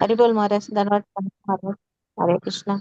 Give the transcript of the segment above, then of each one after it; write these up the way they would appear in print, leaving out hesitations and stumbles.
हरिबोल महाराज, धन्यवाद महाराज। हरे कृष्णा।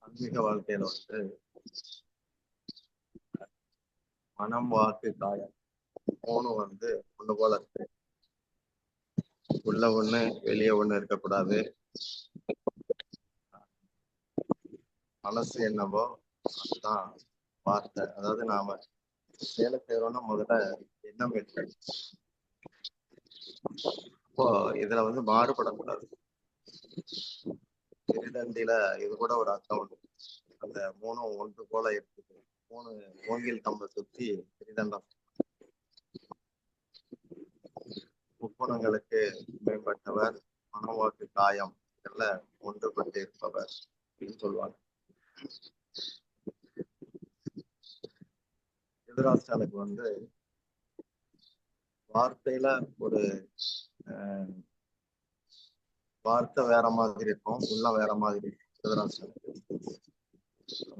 ஆன்மீக வாழ்க்கையில வந்து மனம், வாக்கு, காயம் மூணு வந்து ஒண்ணு போல இருக்கு. உள்ள ஒண்ணு வெளியே ஒண்ணு இருக்கக்கூடாது. மனசு என்னவோ அதுதான் வார்த்தை. அதாவது நாம வேலை செய்யறோம்னா முதல்ல எண்ணம் இருக்கு. இப்போ இதுல வந்து மாறுபடக்கூடாது. திருதண்டில இது கூட ஒரு அர்த்தம் உண்டு. அந்த மூணும் ஒன்று போல இருக்குது. மூணு மூங்கில் கம்பை சுத்தி திருதண்டம். முக்குணங்களுக்கு மேம்பட்டவர், மனவாக்கு காயம் இதெல்லாம் ஒன்றுபட்டு இருப்பவர் அப்படின்னு சொல்லுவாங்க. திருதராஷ்டிரனுக்கு வந்து வார்த்தையில ஒரு வார்த்தை வேற மாதிரி இருக்கும், உள்ள வேற மாதிரி இருக்கும். திருதராஷ்டிரனுக்கு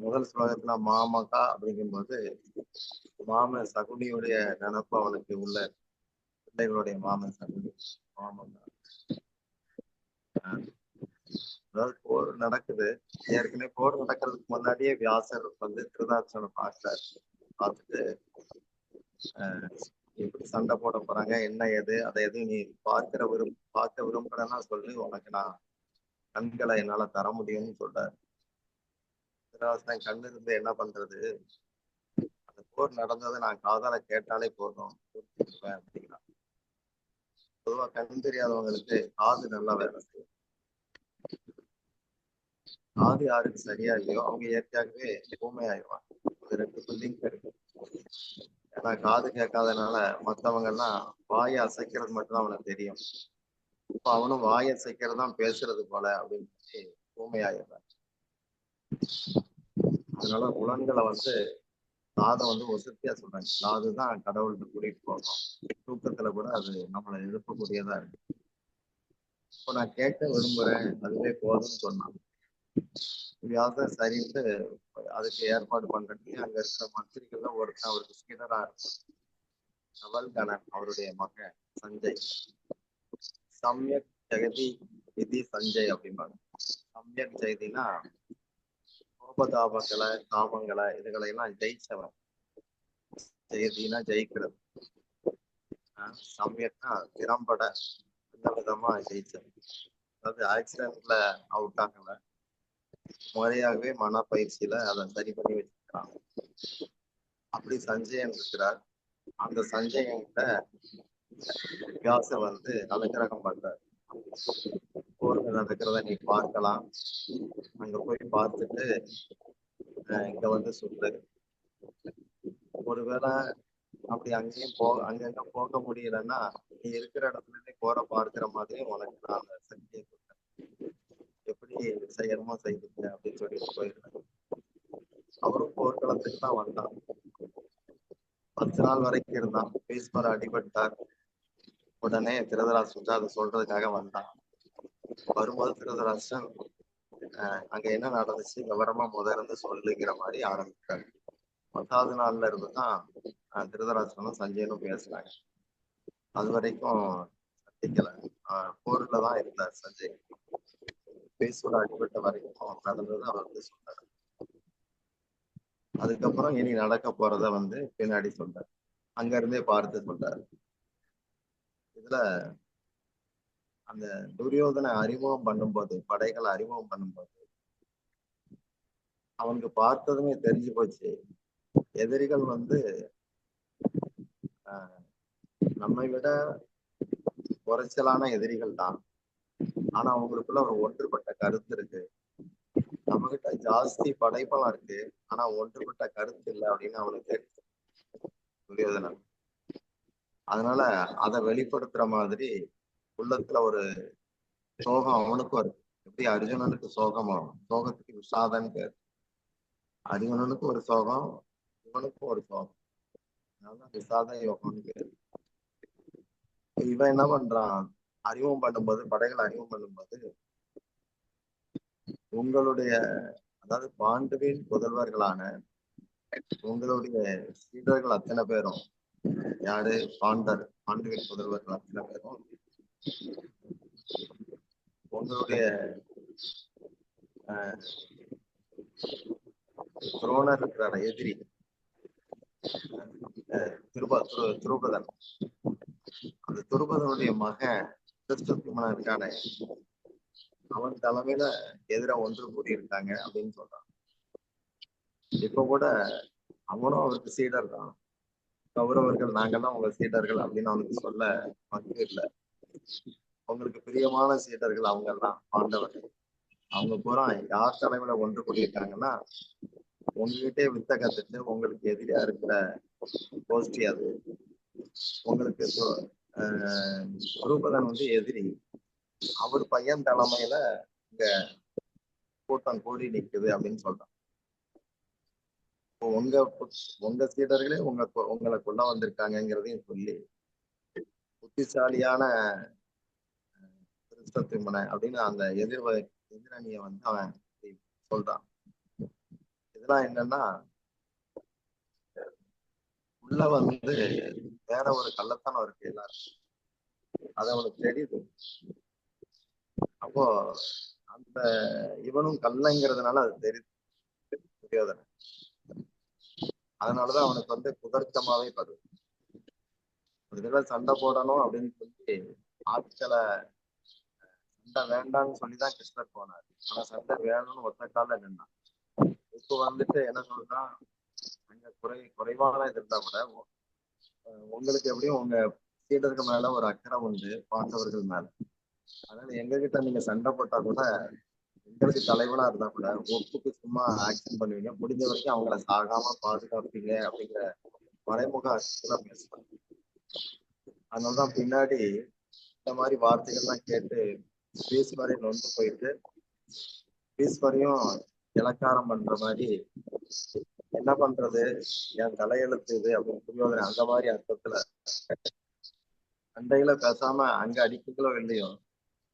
முதல் ஸ்லோகத்துல மாமகா அப்படிங்கும்போது மாம சகுனியுடைய நினப்பு அவனுக்கு உள்ள பிள்ளைகளுடைய மாமன் சகுனி மாமகா. அதாவது போர் நடக்குது. ஏற்கனவே போர் நடக்கிறதுக்கு முன்னாடியே வியாசர் வந்து திருதராஷ்டிரனை பார்க்கிறார். பார்த்துட்டு எப்படி சண்டை போட போறாங்க, என்ன ஏது, அதை எதுவும் நீ பார்க்க விரும்புறேன்னா சொல்லி உனக்கு நான் கண்களை என்னால தர முடியும்னு சொல்றாரு. திருதராஷ்டிரன் கண்ணு இருந்து என்ன பண்றது, அந்த போர் நடந்ததை நான் காதால கேட்டாலே போதும் அப்படிங்கிறான். பொதுவா கண் தெரியாதவங்களுக்கு காது நல்லா வேலை செய்யும். காது யாருக்கு சரியா இல்லையோ அவங்க இயற்கையாகவே ஊமை ஆயிடுவாங்க. அது ரெண்டு பில்லிங் இருக்கு. ஏன்னா காது கேட்காதனால மற்றவங்க எல்லாம் வாயை அசைக்கிறது மட்டும்தான் அவனுக்கு தெரியும். இப்ப அவனும் வாயை அசைக்கிறது தான் பேசுறது போல அப்படின்னு சொல்லி ஊமையாயிடுறான். அதனால புலன்களை வந்து காதை வந்து ஒசத்தியா சொல்றாங்க. காதுதான் கடவுளுக்கு கூட்டிட்டு போகணும். தூக்கத்துல கூட அது நம்மளை எழுப்பக்கூடியதா இருக்கு. இப்போ நான் கேட்க விரும்புறேன், அதுவே போதும்னு சொன்னான். வியாசர் சரின்ட்டு அதுக்கு ஏற்பாடு பண்றதுக்கு அங்க இருக்கிற மந்திரிகள்ல ஒருத்தன் அவருக்கு ஸ்கினரா இருக்கும். நவல்கணன் அவருடைய மகன் சஞ்சய். சம்யக் ஜெகதி விதி சஞ்சய் அப்படிம்பாங்க. சம்யக் ஜெகதினா கோபதாபங்களை, காமங்களை இதுகளை எல்லாம் ஜெயிச்சவன். ஜெயதினா ஜெயிக்கிறது. சம்யக்னா திறம்பட இந்த விதமா ஜெயிச்சவன். அதாவது ஆக்சிடென்ட்ல அவுட் ஆகல, முறையாகவே மனப்பயிற்சியில அதை சரி பண்ணி வச்சிருக்கிறான். அப்படி சஞ்சயன் இருக்கிறார். அந்த சஞ்சயன்கிட்ட வியாசர் வந்து அனுகிரகம் பண்றார். போர்கள் நடக்கிறத நீ பார்க்கலாம், அங்க போய் பார்த்துட்டு இங்க வந்து சொல்லு. ஒருவேளை அப்படி அங்கேயும் அங்கங்க போக முடியலன்னா நீ இருக்கிற இடத்துல இருந்து போற பார்க்கிற மாதிரி உனக்கு நான் அந்த சக்தியை கொடுத்தேன், எப்படி செய்யணுமோ செய்துங்க அப்படின்னு சொல்லிட்டு போயிருந்தேன். அவரும் போர்க்களத்துக்கு தான் வந்தான். 10 நாள் வரைக்கும் இருந்தான். பீஸ்மர் அடிபட்டார். உடனே திருதராஷ்டிரன் அதை சொல்றதுக்காக வந்தான். வரும்போது திருதராஷ்டிரன் அங்க என்ன நடந்துச்சு விவரமா இருந்து சொல்லுங்கிற மாதிரி ஆரம்பிச்சாரு. 10வது நாள்ல இருந்துதான் திருதராஷ்டிரனும் சஞ்சயனும் பேசுறாங்க. அது வரைக்கும் சந்திக்கல. போர்ல தான் இருந்தார் சஞ்சய். பேசுற அடிபட்ட வரைக்கும் நடந்தது அவர் வந்து சொன்னார். அதுக்கப்புறம் இனி நடக்க போறத வந்து பின்னாடி சொல்றாரு. அங்க இருந்தே பார்த்து சொல்றாரு. இதுல அந்த துரியோதனை அறிமுகம் பண்ணும்போது, படைகளை அறிமுகம் பண்ணும்போது அவனுக்கு பார்த்ததுமே தெரிஞ்சு போச்சு, எதிரிகள் வந்து நம்மை விட குறைச்சலான எதிரிகள் தான். ஆனா அவங்களுக்குள்ள ஒரு ஒன்றுபட்ட கருத்து இருக்கு. நம்ம கிட்ட ஜாஸ்தி படைப்பெல்லாம் இருக்கு, ஆனா ஒன்றுபட்ட கருத்து இல்லை அப்படின்னு அவனுக்கு தெரியும் துரியோதனன். அதனால அதை வெளிப்படுத்துற மாதிரி உள்ளத்துல ஒரு சோகம் அவனுக்கும் இருக்கு. எப்படி அர்ஜுனனுக்கு சோகமோ, சோகத்துக்கு விஷாதன்னு பேர். அர்ஜுனனுக்கு ஒரு சோகம், இவனுக்கும் ஒரு சோகம், அதனால விஷாத யோகம்னு பேர். இவன் என்ன பண்றான், அறிமுகம் பண்ணும்போது, படைகளை அறிமுகம் பண்ணும்போது உங்களுடைய அதாவது பாண்டுவின் புதல்வர்களான உங்களுடைய சீடர்கள் அத்தனை பேரும், யாரு? பாண்டுவின் புதல்வர்கள் அத்தனை பேரும் உங்களுடைய துரோணர் இருக்கிறார எதிரி துருபதன். அந்த துருபதனுடைய மகன் திருஷ்டத்யும்னன் இருக்கானே, அவன் தலைமையில எதிராக ஒன்று கூடியிருக்காங்க அப்படின்னு சொல்றான். இப்ப கூட அவனும் அவருக்கு சீடர் தான். கௌரவர்கள் நாங்கெல்லாம் உங்க சீடர்கள் அப்படின்னு அவனுக்கு சொல்ல மக்கு இல்லை. உங்களுக்கு பிரியமான சீடர்கள் அவங்க எல்லாம் பாண்டவர்கள். அவங்க பூரா யார் தலைமையில ஒன்று கூடியிருக்காங்கன்னா, உங்ககிட்டே வித்த கத்துட்டு உங்களுக்கு எதிரியா இருக்கிற கோஷ்டி அது. உங்களுக்கு ரூபதன் வந்து எதிரி. அவர் பையன் தலைமையில இங்க கூட்டம் கூடி நிக்குது அப்படின்னு சொல்றான். உங்க சீடர்களே உங்களை கொள்ள வந்திருக்காங்கிறதையும் சொல்லி, புத்திசாலியான திருஷ்டத்யும்ன அப்படின்னு அந்த எதிரணியை வந்து அவன் சொல்றான். இதெல்லாம் என்னன்னா, உள்ள வந்து வேற ஒரு கள்ளத்தனம் இருக்கு எல்லாரும், அது அவனுக்கு தெரியுது. அப்போ அந்த இவனும் கள்ளங்கிறதுனால அது தெரியுது துரியோதனன். அதனாலதான் அவனுக்கு வந்து குதர்க்கமாவே படுது. ஒரு தடவை சண்டை போடணும் அப்படின்னு சொல்லி ஆட்களை சண்டை வேண்டாம்னு சொல்லிதான் கிருஷ்ணர் போனார். ஆனா சண்டை வேணும்னு ஒத்த கால நின்னான். இப்ப வந்துட்டு என்ன சொல்றான், அங்க குறைவான இது இருந்தா கூட உங்களுக்கு எப்படியும் உங்க சீடருக்கு மேல ஒரு அக்கறை உண்டு பாண்டவர்கள் மேல. அதனால எங்க கிட்ட நீங்க சண்டை போட்டா கூட, எங்களுக்கு தலைவனா இருந்தா கூட ஒப்புக்கு சும்மா ஆக்ஷன் பண்ணுவீங்க, முடிஞ்ச வரைக்கும் அவங்கள சாகாம பாதுகாப்பீங்க அப்படிங்கிற மறைமுக அர்த்தத்துல பேசுறாங்க. அதனாலதான் பின்னாடி இந்த மாதிரி வார்த்தைகள்லாம் கேட்டு பீஸ்வரை நொந்து போயிட்டு பீஸ்வரையும் இலக்காரம் பண்ற மாதிரி, என்ன பண்றது என் தலையெழுத்து இது அப்படின்னு புரியோதனை அந்த மாதிரி அர்த்தத்துல சண்டையில பேசாம அங்க அடிக்கங்களோ இல்லையோ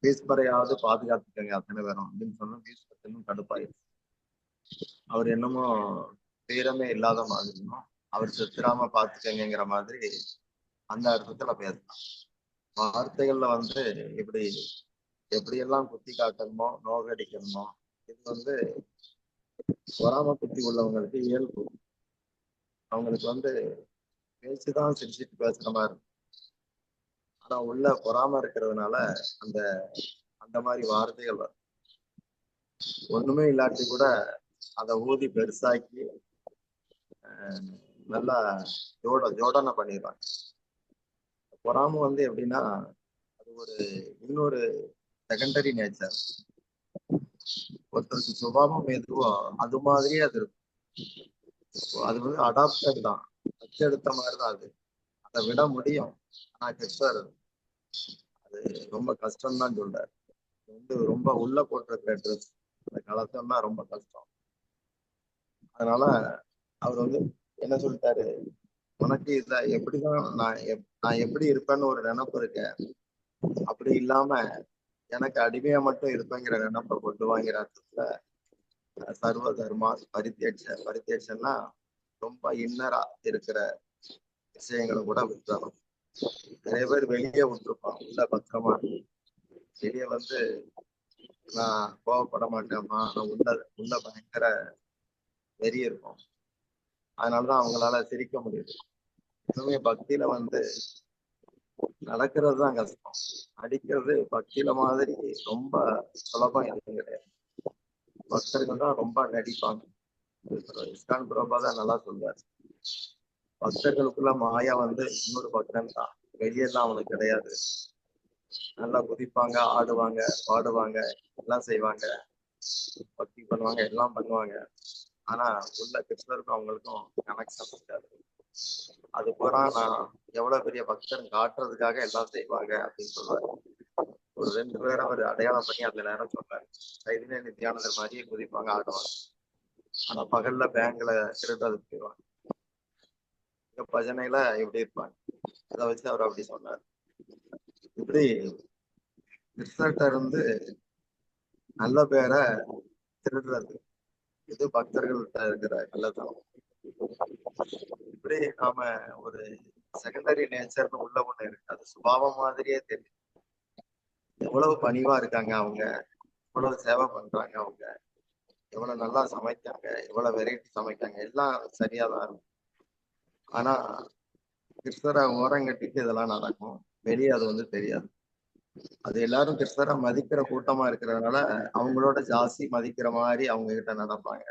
பீஸ்வரையாவது பாதுகாத்துக்கங்க அத்தனை பேரும் அப்படின்னு சொன்னா பீஸ்வர் இன்னும் கடுப்பாயிருச்சு. அவர் என்னமோ வீரமே இல்லாத மாதிரியும் அவர் செத்துராம பாத்துக்கங்கிற மாதிரி அந்த அர்த்தத்துல பேசலாம். வார்த்தைகள்ல வந்து இப்படி எப்படியெல்லாம் குத்தி காட்டணுமோ நோகடிக்கணுமோ, இது வந்து பொறாம புத்தி உள்ளவங்களுக்கு இயல்பு. அவங்களுக்கு வந்து பேச்சுதான் சிரிச்சிட்டு பேசுற மாதிரி இருக்கும். ஆனா உள்ள பொறாம இருக்கிறதுனால அந்த அந்த மாதிரி வார்த்தைகள் வரும். ஒண்ணுமே இல்லாட்டி கூட அதை ஊதி பெருசாக்கி நல்லா ஜோடனை பண்ணிடுவாங்க. பொறாம வந்து எப்படின்னா, அது ஒரு இன்னொரு செகண்டரி நேச்சர். ஒருத்தருக்கு சுபாவம் எதுவோ அது மாதிரியே அது இருக்கும். அது வந்து அடாப்டட் தான், அச்செடுத்த மாதிரிதான் அது. அதை விட முடியும். ஆனா கிருஷ்ணர் அது ரொம்ப கஷ்டம் தான் சொல்றாரு. வந்து ரொம்ப உள்ள போட்டிருக்கிற ட்ரெஸ், அந்த கலத்தம்னா ரொம்ப கஷ்டம். அதனால அவர் வந்து என்ன சொல்லிட்டாரு, உனக்கு இத எப்படிதான் நான் எப்படி இருப்பேன்னு ஒரு நினைப்பு இருக்க, அப்படி இல்லாம எனக்கு அடிமையா மட்டும் இருப்பேங்கிற நினைப்பை கொண்டு வாங்கிற அர்த்தத்துல சர்வ தர்மா பரித்தேட்சன்னா ரொம்ப இன்னரா இருக்கிற விஷயங்களை கூட விட்டுறணும். நிறைய பேர் வெளியே விட்டுருப்பான், உள்ள பத்திரமா. வெளியே வந்து நான் கோவப்பட மாட்டேம்மா, நான் உள்ள பயங்கர வெறி இருக்கும். அதனாலதான் அவங்களால சிரிக்க முடியுது. இன்னுமே பக்தியில வந்து நடக்கிறது தான் கஷ்டம். அடிக்கிறது பக்தியில மாதிரி ரொம்ப சுலபம் எதுவும் கிடையாது. பக்தர்கள் தான் ரொம்ப நடிப்பாங்க. இஸ்கான் பிரபாதான் நல்லா சொல்வார், பக்தர்களுக்குள்ள மாயா வந்து இன்னொரு பக்தன் தான், வெளியெல்லாம் அவனுக்கு கிடையாது. நல்லா குதிப்பாங்க, ஆடுவாங்க, பாடுவாங்க, எல்லாம் செய்வாங்க, பக்தி பண்ணுவாங்க, எல்லாம் பண்ணுவாங்க. ஆனா உள்ள கிருஷ்ணருக்கும் அவங்களுக்கும் கனெக்ஷன் இருக்காது. அது பூரா நான் எவ்வளவு பெரிய பக்தன் காட்டுறதுக்காக எல்லாம் செய்வாங்க அப்படின்னு சொல்லுவாரு. ஒரு 2 பேரை அவர் அடையாளம் பண்ணி அந்த நேரம் சொன்னாரு. கைதிலே நித்தியானந்தர் மாதிரியே குதிப்பாங்க, ஆடுவாங்க. ஆனா பகல்ல பேங்க்ல திருடுறதுக்கு போயிடுவாங்க. பஜனையில இப்படி இருப்பாங்க. அதை வச்சு அவர் அப்படி சொன்னார். இப்படி கிருஷ்ணர்கிட்ட இருந்து நல்ல பேரை திருடுறது, இது பக்தர்கள்ட்ட இருக்கிற நல்லதனம். இப்படி நாம ஒரு செகண்டரி நேச்சர்னு உள்ள ஒண்ணு இருக்கு, அது சுபாவம் மாதிரியே தெரியும். எவ்வளவு பணிவா இருக்காங்க அவங்க, எவ்வளவு சேவை பண்றாங்க அவங்க, எவ்வளவு நல்லா சமைக்காங்க, எவ்வளவு வெரைட்டி சமைக்காங்க, எல்லாம் சரியா தான் இருக்கும். ஆனா கிருஷ்ணரை ஓரங்கட்டிட்டு இதெல்லாம் நடக்கும், வெளியே அது வந்து தெரியாது. அது எல்லாரும் கிருஷ்ணரை மதிக்கிற கூட்டமா இருக்கிறதுனால அவங்களோட ஜாஸ்தி மதிக்கிற மாதிரி அவங்க கிட்ட நடப்பாங்க.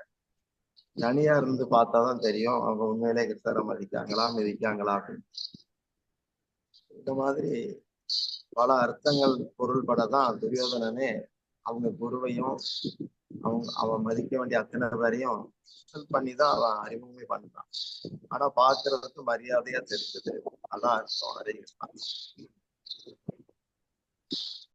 தனியா இருந்து பார்த்தாதான் தெரியும் அவங்க உண்மையிலே கிருஷ்ணரை மதிக்காங்களா மிதிக்காங்களா அப்படின்னு. இந்த மாதிரி பல அர்த்தங்கள் பொருள்படதான் துரியோதனனே அவங்க குருவையும் அவன் மதிக்க வேண்டிய அத்தனை பேரையும் பண்ணிதான் அவன் அறிமுகமே பண்ணான். ஆனா பாக்குறதுக்கு மரியாதையா தெரிஞ்சது. அதான் அர்த்தம். ஹரே கிருஷ்ணா.